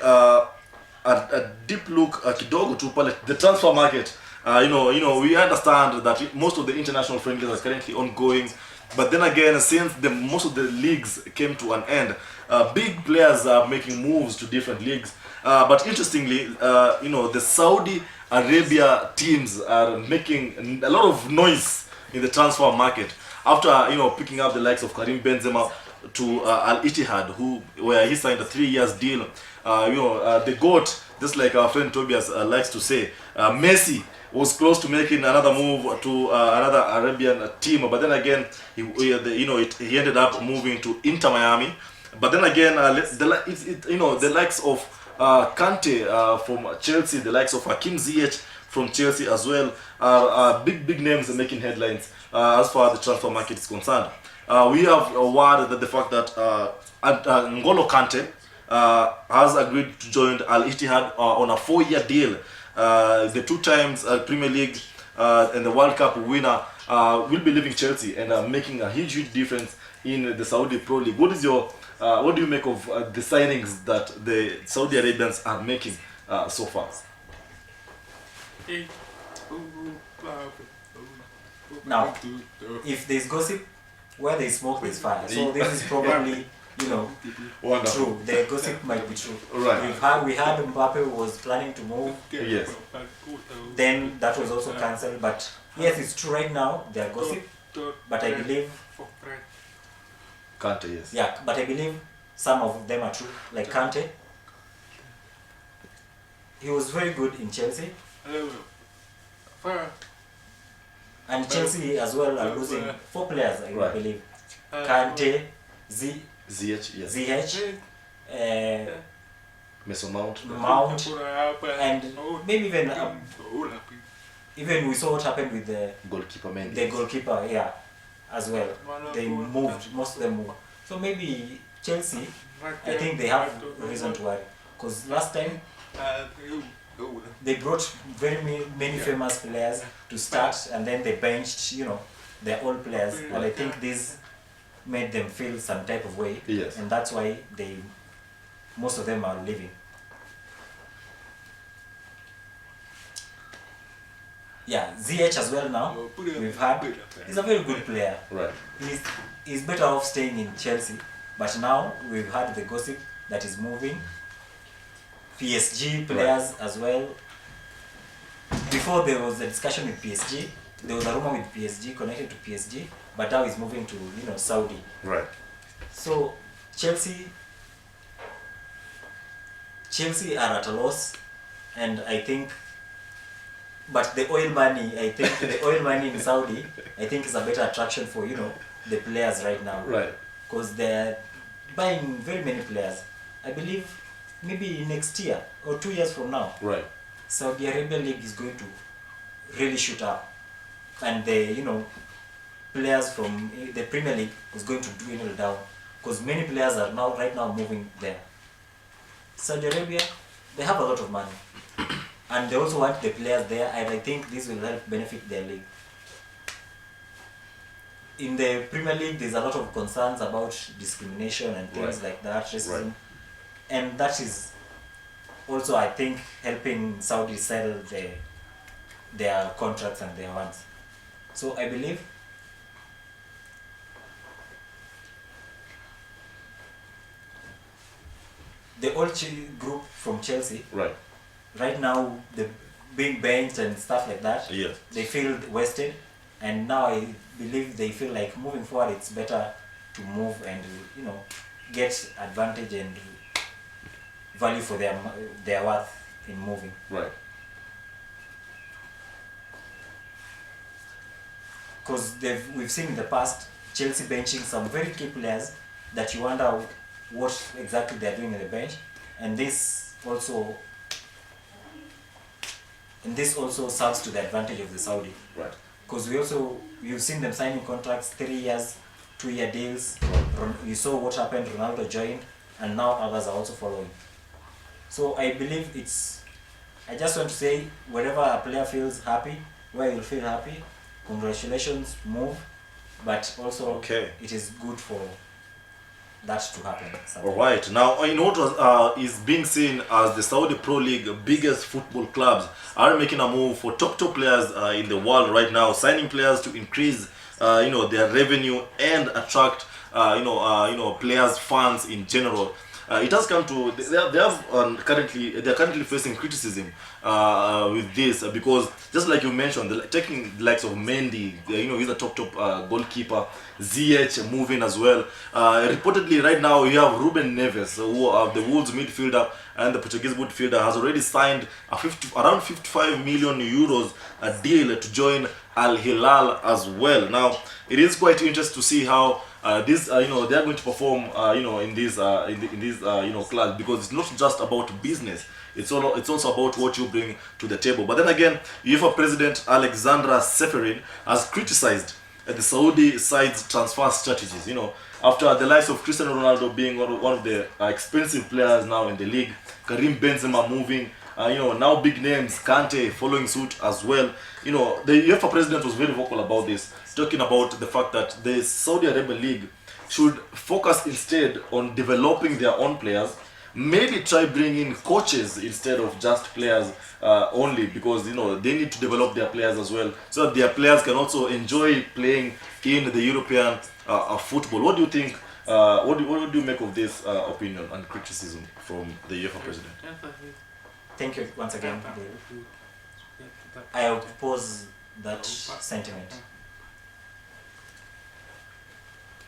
a deep look kidogo tu pale the transfer market. We understand that most of the international friendlies are currently ongoing, but then again, since most of the leagues came to an end, big players are making moves to different leagues. But interestingly, the Saudi Arabia teams are making a lot of noise in the transfer market after picking up the likes of Karim Benzema to Al Ittihad, where he signed a 3 years deal. The GOAT, just like our friend Tobias likes to say, Messi was close to making another move to another Arabian team, but then again, he ended up moving to Inter Miami. But then again, the likes of Kante from Chelsea, the likes of Hakim Ziyech from Chelsea as well, are big names making headlines as far as the transfer market is concerned. We have a word that the fact that N'Golo Kante has agreed to join Al Ittihad on a 4-year deal. The 2 times Premier League and the World Cup winner will be leaving Chelsea and making a huge difference in the Saudi Pro League. What do you make of the signings that the Saudi Arabians are making so far? Now, if there's gossip, where there's smoke, there's fire. So this is probably, true. The gossip might be true. Right. We had Mbappe was planning to move. Yes. Then that was also cancelled. But yes, it's true right now. They are gossip. But I believe. Kante, yes. Yeah, but I believe some of them are true. Like Kante, he was very good in Chelsea. And Chelsea as well are losing 4 players, I believe. Kante, Ziyech, yes. Mason Mount, and maybe even we saw what happened with the goalkeeper, Mendy. The goalkeeper, yeah, as well. They moved, most of them moved. So maybe Chelsea, I think they have reason to worry. Because last time, they brought very many famous players to start, and then they benched, their old players. And I think this made them feel some type of way. Yes. And that's why most of them are leaving. Yeah, Ziyech as well now. We've had. He's a very good player. Right. He's better off staying in Chelsea. But now we've had the gossip that is moving. PSG players as well. Before there was a discussion with PSG, there was a rumor with PSG connected to PSG, but now he's moving to Saudi. Right. So Chelsea are at a loss, and I think, but the oil money in Saudi, I think is a better attraction for the players right now. Right. Because they're buying very many players. I believe maybe next year or 2 years from now. Right. Saudi Arabia League is going to really shoot up, and the players from the Premier League is going to dwindle down because many players are right now moving there. Saudi Arabia, they have a lot of money, and they also want the players there, and I think this will help benefit their league. In the Premier League, there's a lot of concerns about discrimination and things like that, racism, and that is also, I think, helping Saudi settle their contracts and their wants. So I believe the old group from Chelsea, right now, the being benched and stuff like that, they feel wasted, and now I believe they feel like moving forward it's better to move and get advantage and value for their worth in moving. Right. Because we've seen in the past Chelsea benching some very key players that you wonder what exactly they're doing in the bench, and this also serves to the advantage of the Saudi. Right. Because you've seen them signing contracts 3 years, 2-year deals. You saw what happened. Ronaldo joined, and now others are also following. So I believe I just want to say, wherever a player feels happy, where you'll feel happy, congratulations, move. But also, it is good for that to happen. All right. Now, in what is being seen as the Saudi Pro League biggest football clubs are making a move for top players in the world right now, signing players to increase, their revenue and attract, players, fans in general. It has come to they're currently facing criticism with this because just like you mentioned, taking the likes of Mendy, he's a top goalkeeper. ZH moving as well. Reportedly, right now you have Ruben Neves, who the Wolves midfielder and the Portuguese midfielder, has already signed around 55 million euros a deal to join Al Hilal as well. Now it is quite interesting to see how this they are going to perform in these clubs, because it's not just about business. It's also about what you bring to the table. But then again, UEFA President Alexandra Seferin has criticized the Saudi side's transfer strategies. After the likes of Cristiano Ronaldo being one of the expensive players now in the league, Karim Benzema moving, now big names, Kante following suit as well. The UEFA president was very vocal about this, talking about the fact that the Saudi Arabia League should focus instead on developing their own players, maybe try bringing coaches instead of just players only, because they need to develop their players as well, so that their players can also enjoy playing in the European football. What do you think? What do you make of this opinion and criticism from the UEFA president? Thank you once again. I oppose that sentiment,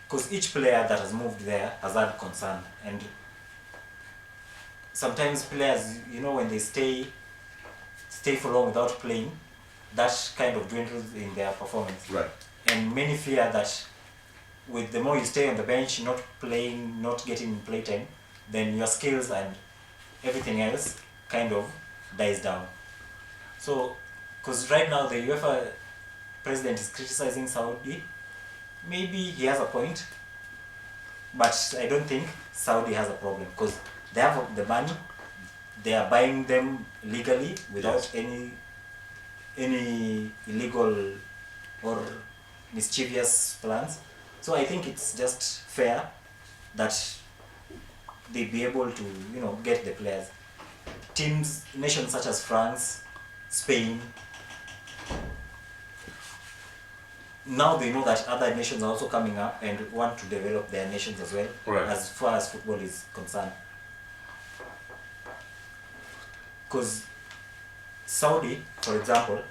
because each player that has moved there has had concern, and sometimes players, when they stay for long without playing, that kind of dwindles in their performance. Right. And many fear that with the more you stay on the bench, not playing, not getting playtime, then your skills and everything else kind of dies down. So, because right now the UEFA president is criticizing Saudi, maybe he has a point, but I don't think Saudi has a problem, because they have the money, they are buying them legally without any illegal or mischievous plans. So I think it's just fair that they be able to get the players. Nations such as France, Spain, now they know that other nations are also coming up and want to develop their nations as well, right, as far as football is concerned. Because Saudi, for example,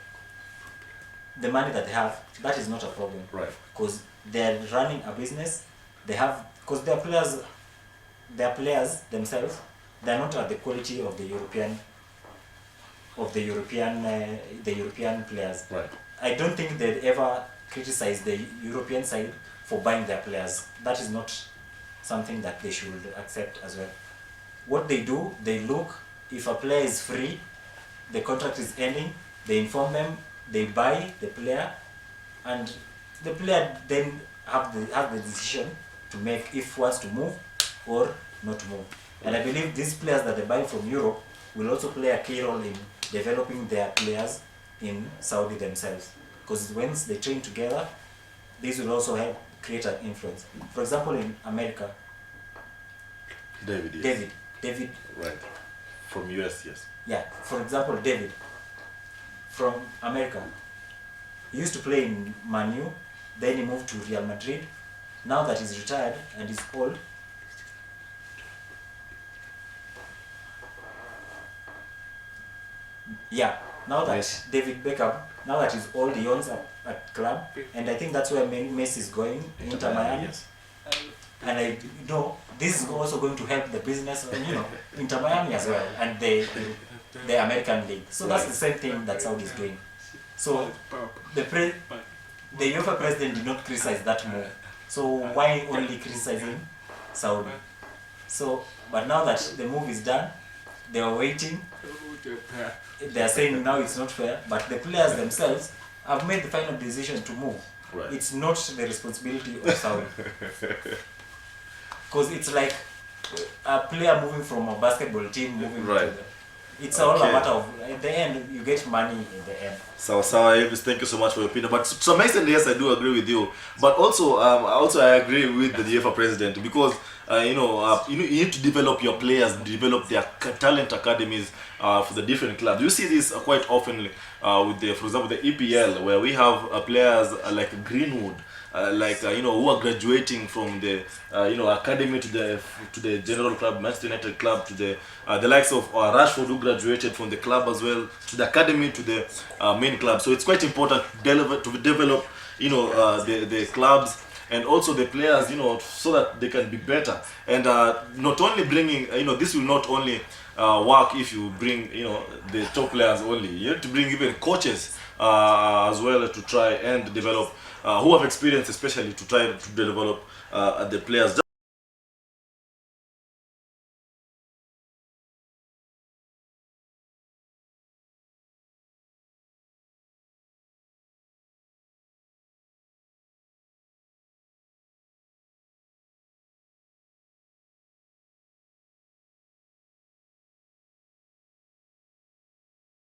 the money that they have, that is not a problem. Right. Because they're running a business, because their players themselves, they're not at the quality of the European players. Right. I don't think they'd ever criticize the European side for buying their players. That is not something that they should accept as well. What they do, they look, if a player is free, the contract is ending, they inform them, they buy the player, and the player then have the decision to make if wants to move or not to move. And I believe these players that they buy from Europe will also play a key role in developing their players in Saudi themselves. Because once they train together, this will also help create an influence. For example, in America, David. Right. From US, yes. Yeah, for example, David from America. He used to play in Man U, then he moved to Real Madrid. Now that he's retired and he's old, now that Messi. David Beckham, now that he's old, he owns a club, and I think that's where Messi is going, Inter Miami. Yes. And I know this is also going to help the business, Inter Miami as well, and the American League. So that's the same thing that Saudi is doing. So the UEFA president did not criticize that move. So why only criticizing Saudi? So, but now that the move is done, they are waiting. They are saying now it's not fair, but the players themselves have made the final decision to move. Right. It's not the responsibility of Saudi. Because it's like a player moving from a basketball team moving to it's all a matter of, at the end, you get money in the end. So Elvis, thank you so much for your opinion. But to some extent, yes, I do agree with you. But also, I agree with the UEFA president, because you need to develop your players, develop their talent academies for the different clubs. You see this quite often with the, for example, the EPL, where we have players like Greenwood, who are graduating from the academy to the general club, Manchester United club, to the likes of Rashford, who graduated from the club as well, to the academy, to the main club. So it's quite important to develop the clubs and also the players, so that they can be better. And not only bringing, this will not only work if you bring, the top players only. You have to bring even coaches as well to try and develop, who have experience, especially to try to develop the players.